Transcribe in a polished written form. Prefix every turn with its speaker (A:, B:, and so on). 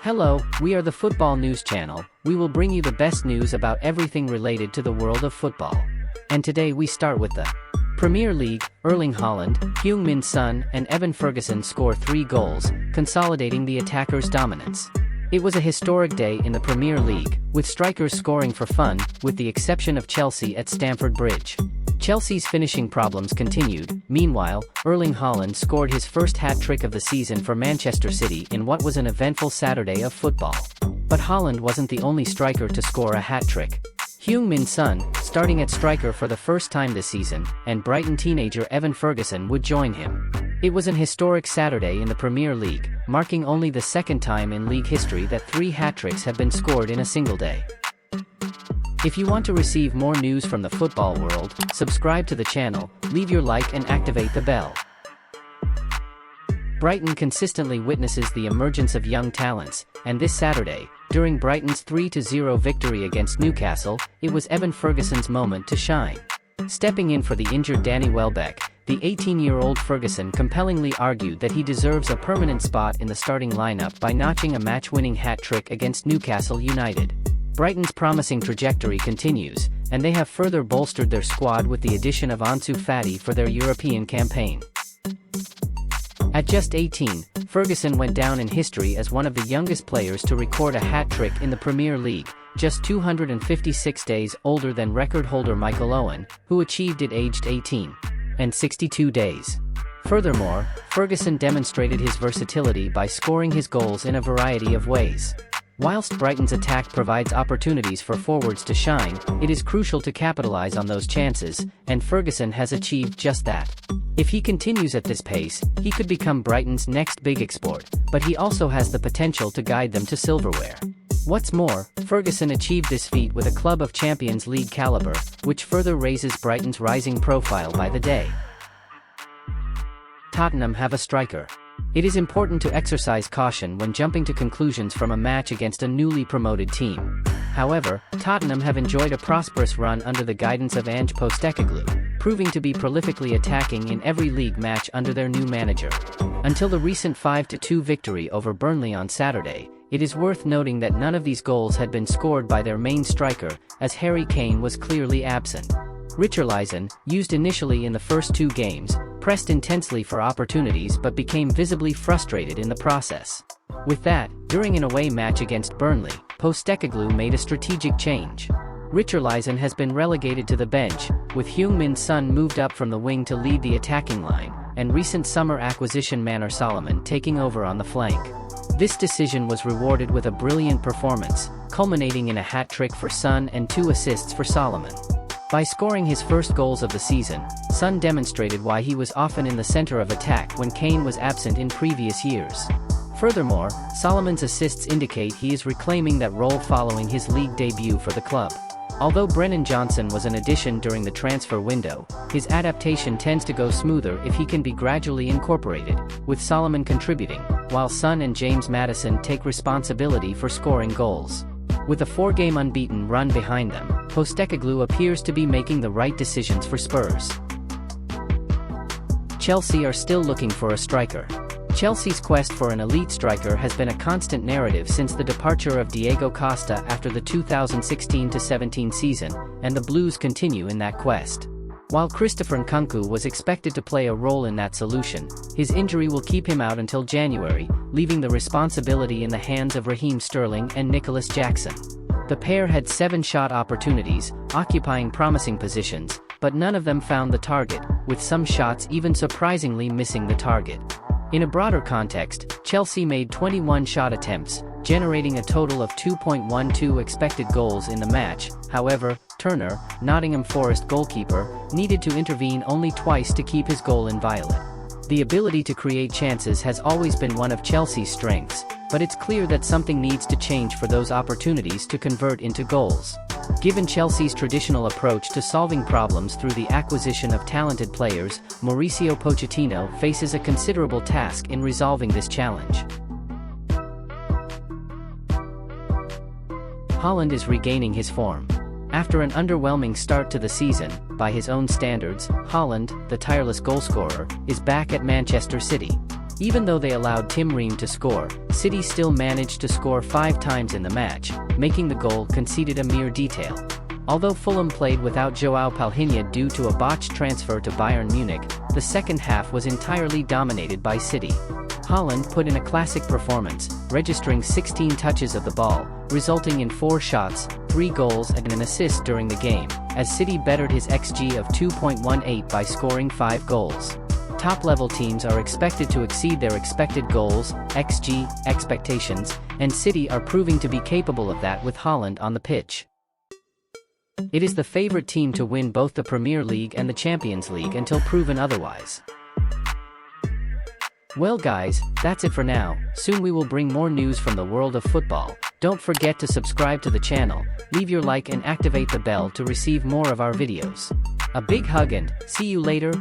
A: Hello, we are the Football News Channel. We will bring you the best news about everything related to the world of football. And today we start with the Premier League. Erling Haaland, Heung-min Son, and Evan Ferguson score 3 goals, consolidating the attackers' dominance. It was a historic day in the Premier League, with strikers scoring for fun, with the exception of Chelsea at Stamford Bridge. Chelsea's finishing problems continued. Meanwhile, Erling Haaland scored his first hat-trick of the season for Manchester City in what was an eventful Saturday of football. But Haaland wasn't the only striker to score a hat-trick. Heung-min Son, starting at striker for the first time this season, and Brighton teenager Evan Ferguson would join him. It was an historic Saturday in the Premier League, marking only the second time in league history that 3 hat-tricks have been scored in a single day. If you want to receive more news from the football world, subscribe to the channel, leave your like and activate the bell. Brighton consistently witnesses the emergence of young talents, and this Saturday, during Brighton's 3-0 victory against Newcastle, it was Evan Ferguson's moment to shine. Stepping in for the injured Danny Welbeck, the 18-year-old Ferguson compellingly argued that he deserves a permanent spot in the starting lineup by notching a match-winning hat-trick against Newcastle United. Brighton's promising trajectory continues, and they have further bolstered their squad with the addition of Ansu Fati for their European campaign. At just 18, Ferguson went down in history as one of the youngest players to record a hat-trick in the Premier League, just 256 days older than record holder Michael Owen, who achieved it aged 18 and 62 days. Furthermore, Ferguson demonstrated his versatility by scoring his goals in a variety of ways. Whilst Brighton's attack provides opportunities for forwards to shine, it is crucial to capitalize on those chances, and Ferguson has achieved just that. If he continues at this pace, he could become Brighton's next big export, but he also has the potential to guide them to silverware. What's more, Ferguson achieved this feat with a club of Champions League caliber, which further raises Brighton's rising profile by the day. Tottenham have a striker. It is important to exercise caution when jumping to conclusions from a match against a newly promoted team. However, Tottenham have enjoyed a prosperous run under the guidance of Ange Postecoglou, proving to be prolifically attacking in every league match under their new manager. Until the recent 5-2 victory over Burnley on Saturday, it is worth noting that none of these goals had been scored by their main striker, as Harry Kane was clearly absent. Richarlison, used initially in the first 2 games, pressed intensely for opportunities but became visibly frustrated in the process. With that, during an away match against Burnley, Postecoglou made a strategic change. Richarlison has been relegated to the bench, with Heung-min Son moved up from the wing to lead the attacking line, and recent summer acquisition Manor Solomon taking over on the flank. This decision was rewarded with a brilliant performance, culminating in a hat-trick for Son and 2 assists for Solomon. By scoring his first goals of the season, Son demonstrated why he was often in the center of attack when Kane was absent in previous years. Furthermore, Solomon's assists indicate he is reclaiming that role following his league debut for the club. Although Brennan Johnson was an addition during the transfer window, his adaptation tends to go smoother if he can be gradually incorporated, with Solomon contributing, while Son and James Maddison take responsibility for scoring goals. With a 4-game unbeaten run behind them, Postecoglou appears to be making the right decisions for Spurs. Chelsea are still looking for a striker. Chelsea's quest for an elite striker has been a constant narrative since the departure of Diego Costa after the 2016-17 season, and the Blues continue in that quest. While Christopher Nkunku was expected to play a role in that solution, his injury will keep him out until January, leaving the responsibility in the hands of Raheem Sterling and Nicholas Jackson. The pair had 7 shot opportunities, occupying promising positions, but none of them found the target, with some shots even surprisingly missing the target. In a broader context, Chelsea made 21 shot attempts, generating a total of 2.12 expected goals in the match. However, Turner, Nottingham Forest goalkeeper, needed to intervene only twice to keep his goal inviolate. The ability to create chances has always been one of Chelsea's strengths, but it's clear that something needs to change for those opportunities to convert into goals. Given Chelsea's traditional approach to solving problems through the acquisition of talented players, Mauricio Pochettino faces a considerable task in resolving this challenge. Haaland is regaining his form. After an underwhelming start to the season, by his own standards, Haaland, the tireless goalscorer, is back at Manchester City. Even though they allowed Tim Ream to score, City still managed to score 5 times in the match, making the goal conceded a mere detail. Although Fulham played without João Palhinha due to a botched transfer to Bayern Munich, the second half was entirely dominated by City. Haaland put in a classic performance, registering 16 touches of the ball, resulting in 4 shots, 3 goals and an assist during the game, as City bettered his XG of 2.18 by scoring 5 goals. Top-level teams are expected to exceed their expected goals, XG, expectations, and City are proving to be capable of that with Haaland on the pitch. It is the favorite team to win both the Premier League and the Champions League until proven otherwise. Well guys, that's it for now. Soon we will bring more news from the world of football. Don't forget to subscribe to the channel, leave your like and activate the bell to receive more of our videos. A big hug and see you later.